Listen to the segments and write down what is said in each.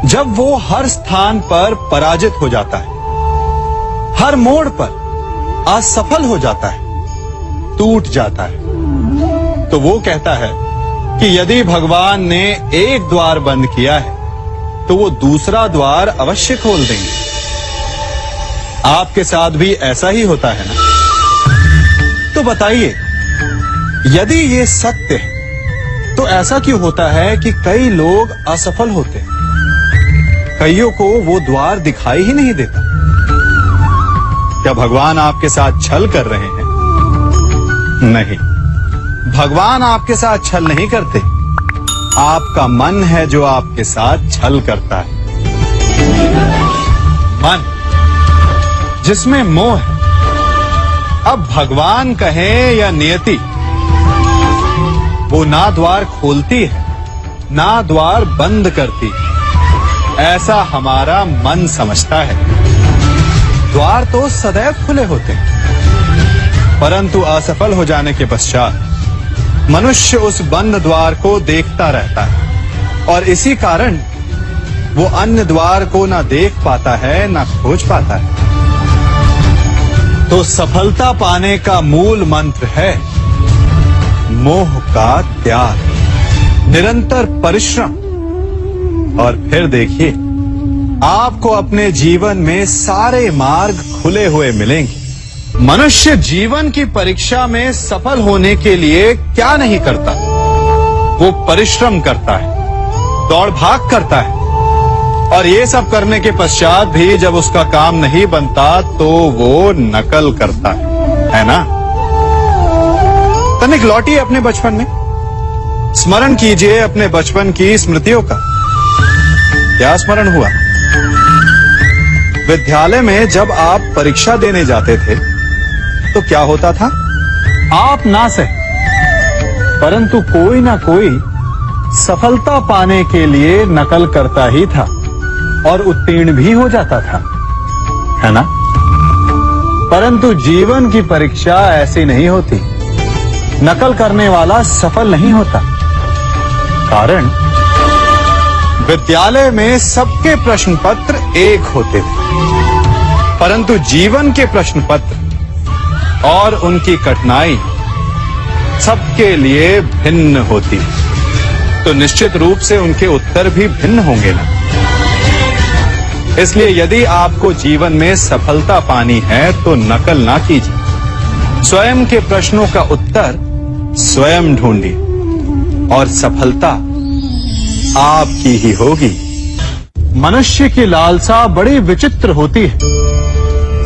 जब वो हर स्थान पर पराजित हो जाता है, हर मोड़ पर असफल हो जाता है, टूट जाता है, तो वो कहता है कि यदि भगवान ने एक द्वार बंद किया है तो वो दूसरा द्वार अवश्य खोल देंगे। आपके साथ भी ऐसा ही होता है ना? तो बताइए, यदि ये सत्य है तो ऐसा क्यों होता है कि कई लोग असफल होते हैं? कईयों को वो द्वार दिखाई ही नहीं देता। क्या भगवान आपके साथ छल कर रहे हैं? नहीं, भगवान आपके साथ छल नहीं करते। आपका मन है जो आपके साथ छल करता है। मन जिसमें मोह है। अब भगवान कहें या नियति, वो ना द्वार खोलती है ना द्वार बंद करती है, ऐसा हमारा मन समझता है। द्वार तो सदैव खुले होते हैं, परंतु असफल हो जाने के पश्चात मनुष्य उस बंद द्वार को देखता रहता है और इसी कारण वो अन्य द्वार को ना देख पाता है ना खोज पाता है। तो सफलता पाने का मूल मंत्र है मोह का त्याग, निरंतर परिश्रम। और फिर देखिए, आपको अपने जीवन में सारे मार्ग खुले हुए मिलेंगे। मनुष्य जीवन की परीक्षा में सफल होने के लिए क्या नहीं करता? वो परिश्रम करता है, दौड़ भाग करता है, और ये सब करने के पश्चात भी जब उसका काम नहीं बनता तो वो नकल करता है ना? तनिक लौटिए अपने बचपन में, स्मरण कीजिए अपने बचपन की स्मृतियों का। क्या स्मरण हुआ? विद्यालय में जब आप परीक्षा देने जाते थे तो क्या होता था? आप ना सहे, परंतु कोई ना कोई सफलता पाने के लिए नकल करता ही था और उत्तीर्ण भी हो जाता था, है ना? परंतु जीवन की परीक्षा ऐसी नहीं होती। नकल करने वाला सफल नहीं होता। कारण विद्यालय में सबके प्रश्न पत्र एक होते थे, परंतु जीवन के प्रश्न पत्र और उनकी कठिनाई सबके लिए भिन्न होती है। तो निश्चित रूप से उनके उत्तर भी भिन्न होंगे ना। इसलिए यदि आपको जीवन में सफलता पानी है तो नकल ना कीजिए। स्वयं के प्रश्नों का उत्तर स्वयं ढूंढिए और सफलता आपकी ही होगी। मनुष्य की लालसा बड़ी विचित्र होती है।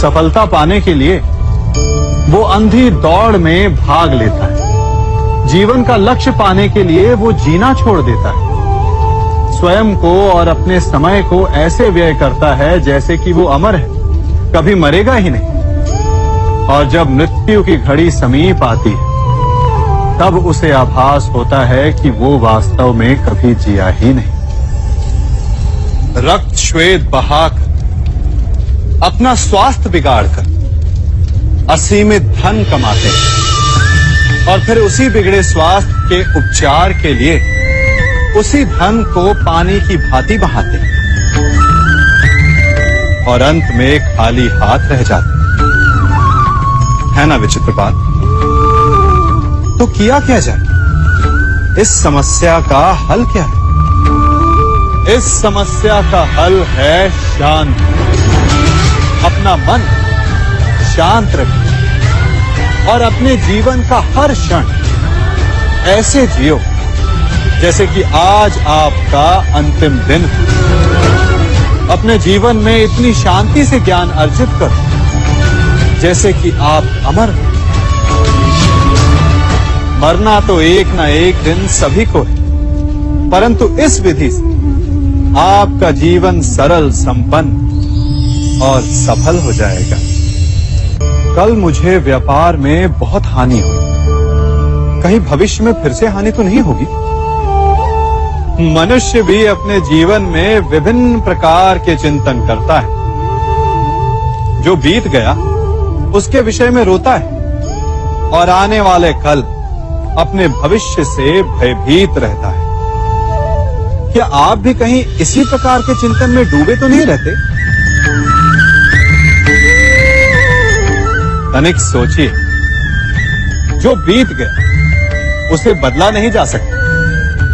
सफलता पाने के लिए वो अंधी दौड़ में भाग लेता है। जीवन का लक्ष्य पाने के लिए वो जीना छोड़ देता है। स्वयं को और अपने समय को ऐसे व्यय करता है जैसे कि वो अमर है, कभी मरेगा ही नहीं। और जब मृत्यु की घड़ी समीप आती है तब उसे आभास होता है कि वो वास्तव में कभी जिया ही नहीं। रक्त श्वेत बहाकर, अपना स्वास्थ्य बिगाड़कर असीमित धन कमाते हैं और फिर उसी बिगड़े स्वास्थ्य के उपचार के लिए उसी धन को पानी की भांति बहाते हैं और अंत में खाली हाथ रह जाते हैं। है ना विचित्र बात? तो किया क्या जाए? इस समस्या का हल क्या है? इस समस्या का हल है शांति। अपना मन शांत रखिए और अपने जीवन का हर क्षण ऐसे जियो जैसे कि आज आपका अंतिम दिन है। अपने जीवन में इतनी शांति से ज्ञान अर्जित करो जैसे कि आप अमर हैं। मरना तो एक ना एक दिन सभी को है, परंतु इस विधि से आपका जीवन सरल, संपन्न और सफल हो जाएगा। कल मुझे व्यापार में बहुत हानि हुई, कहीं भविष्य में फिर से हानि तो नहीं होगी? मनुष्य भी अपने जीवन में विभिन्न प्रकार के चिंतन करता है। जो बीत गया उसके विषय में रोता है और आने वाले कल अपने भविष्य से भयभीत रहता है। क्या आप भी कहीं इसी प्रकार के चिंतन में डूबे तो नहीं रहते? तनिक सोचिए, जो बीत गया उसे बदला नहीं जा सकता,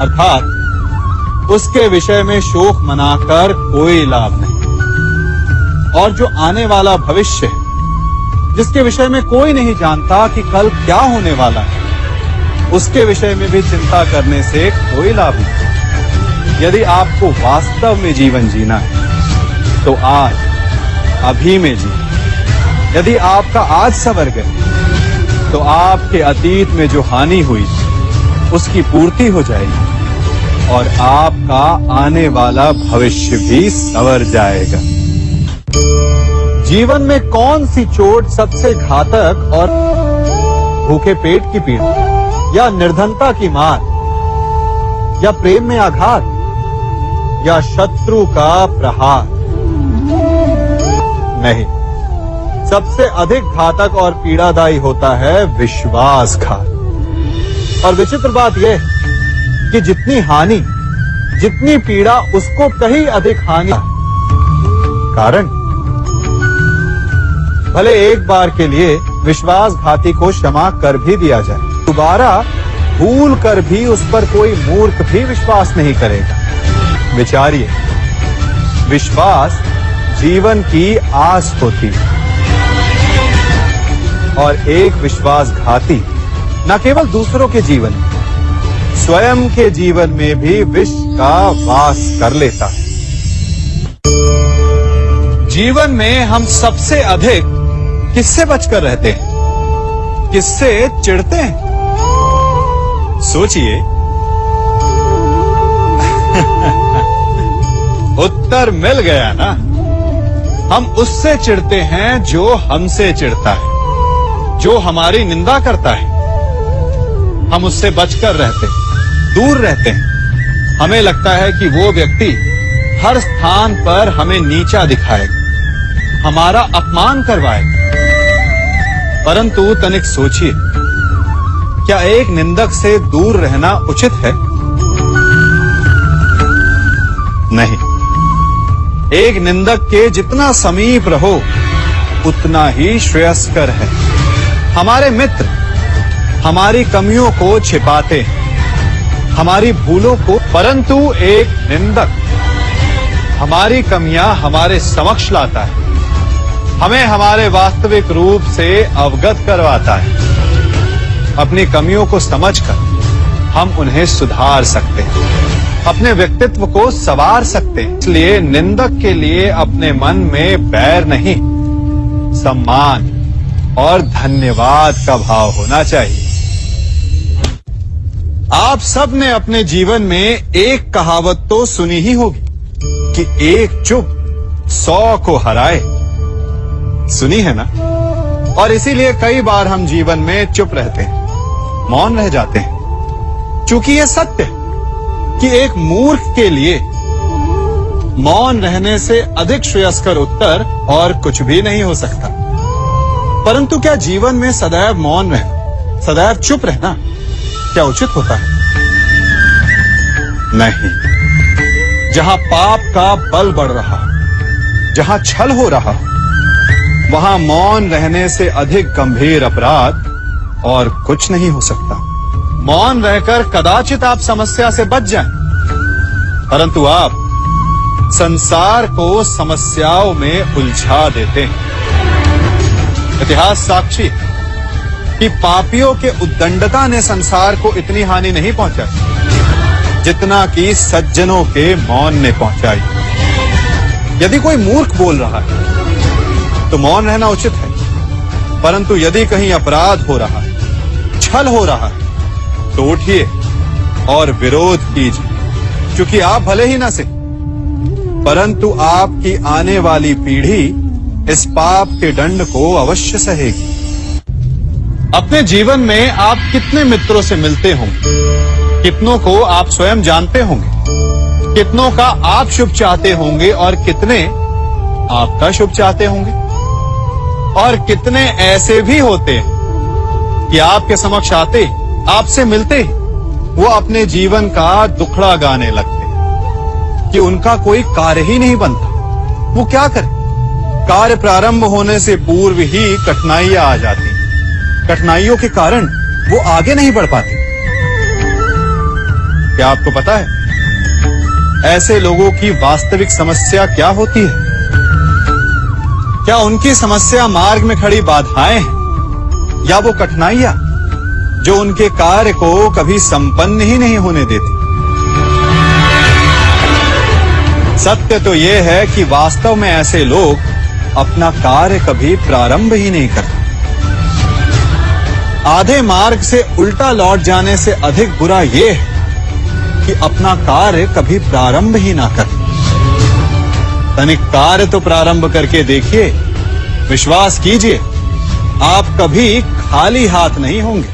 अर्थात उसके विषय में शोक मनाकर कोई लाभ नहीं। और जो आने वाला भविष्य है, जिसके विषय में कोई नहीं जानता कि कल क्या होने वाला है, उसके विषय में भी चिंता करने से कोई लाभ नहीं। यदि आपको वास्तव में जीवन जीना है तो आज, अभी में जी। यदि आपका आज सवर गया तो आपके अतीत में जो हानि हुई उसकी पूर्ति हो जाएगी और आपका आने वाला भविष्य भी संवर जाएगा। जीवन में कौन सी चोट सबसे घातक और भूखे पेट की पीड़ा, या निर्धनता की मार, या प्रेम में आघात, या शत्रु का प्रहार? नहीं, सबसे अधिक घातक और पीड़ादायी होता है विश्वासघात। और विचित्र बात यह कि जितनी हानि, जितनी पीड़ा, उसको कहीं अधिक हानि। कारण भले एक बार के लिए विश्वासघाती को क्षमा कर भी दिया जाए, दोबारा भूल कर भी उस पर कोई मूर्ख भी विश्वास नहीं करेगा। विचारिए, विश्वास जीवन की आस होती है और एक विश्वासघाती न केवल दूसरों के जीवन में, स्वयं के जीवन में भी विष का वास कर लेता है। जीवन में हम सबसे अधिक किससे बचकर रहते हैं? किससे चिढ़ते हैं? सोचिए। उत्तर मिल गया ना। हम उससे चिढ़ते हैं जो हमसे चिढ़ता है, जो हमारी निंदा करता है। हम उससे बचकर रहते हैं, दूर रहते हैं। हमें लगता है कि वो व्यक्ति हर स्थान पर हमें नीचा दिखाएगा, हमारा अपमान करवाएगा। परंतु तनिक सोचिए, क्या एक निंदक से दूर रहना उचित है? नहीं। एक निंदक के जितना समीप रहो उतना ही श्रेयस्कर है। हमारे मित्र हमारी कमियों को छिपाते हैं, हमारी भूलों को, परंतु एक निंदक हमारी कमियां हमारे समक्ष लाता है, हमें हमारे वास्तविक रूप से अवगत करवाता है। अपनी कमियों को समझकर हम उन्हें सुधार सकते हैं, अपने व्यक्तित्व को संवार सकते हैं। इसलिए निंदक के लिए अपने मन में बैर नहीं, सम्मान और धन्यवाद का भाव होना चाहिए। आप सब ने अपने जीवन में एक कहावत तो सुनी ही होगी कि एक चुप 100 को हराए। सुनी है ना? और इसीलिए कई बार हम जीवन में चुप रहते हैं, मौन रह जाते हैं, क्योंकि यह सत्य है कि एक मूर्ख के लिए मौन रहने से अधिक श्रेयस्कर उत्तर और कुछ भी नहीं हो सकता। परंतु क्या जीवन में सदैव मौन रहना, सदैव चुप रहना क्या उचित होता है? नहीं। जहां पाप का बल बढ़ रहा, जहां छल हो रहा, वहां मौन रहने से अधिक गंभीर अपराध और कुछ नहीं हो सकता। मौन रहकर कदाचित आप समस्या से बच जाएं, परंतु आप संसार को समस्याओं में उलझा देते हैं। इतिहास साक्षी कि पापियों के उद्दंडता ने संसार को इतनी हानि नहीं पहुंचाई जितना कि सज्जनों के मौन ने पहुंचाई। यदि कोई मूर्ख बोल रहा है तो मौन रहना उचित है, परंतु यदि कहीं अपराध हो रहा है, छल हो रहा है, तो उठिए और विरोध कीजिए, क्योंकि आप भले ही ना से, परंतु आपकी आने वाली पीढ़ी इस पाप के दंड को अवश्य सहेगी। अपने जीवन में आप कितने मित्रों से मिलते होंगे, कितनों को आप स्वयं जानते होंगे, कितनों का आप शुभ चाहते होंगे और कितने आपका शुभ चाहते होंगे। और कितने ऐसे भी होते हैं कि आपके समक्ष आते, आपसे मिलते, वो अपने जीवन का दुखड़ा गाने लगते, कि उनका कोई कार्य ही नहीं बनता, वो क्या करे? कार्य प्रारंभ होने से पूर्व ही कठिनाइयां आ जाती, कठिनाइयों के कारण वो आगे नहीं बढ़ पाते। क्या आपको पता है ऐसे लोगों की वास्तविक समस्या क्या होती है? क्या उनकी समस्या मार्ग में खड़ी बाधाएं हैं या वो कठिनाइयां जो उनके कार्य को कभी संपन्न ही नहीं होने देती? सत्य तो यह है कि वास्तव में ऐसे लोग अपना कार्य कभी प्रारंभ ही नहीं करते। आधे मार्ग से उल्टा लौट जाने से अधिक बुरा यह है कि अपना कार्य कभी प्रारंभ ही ना कर। तनिक कार्य तो प्रारंभ करके देखिए, विश्वास कीजिए आप कभी खाली हाथ नहीं होंगे।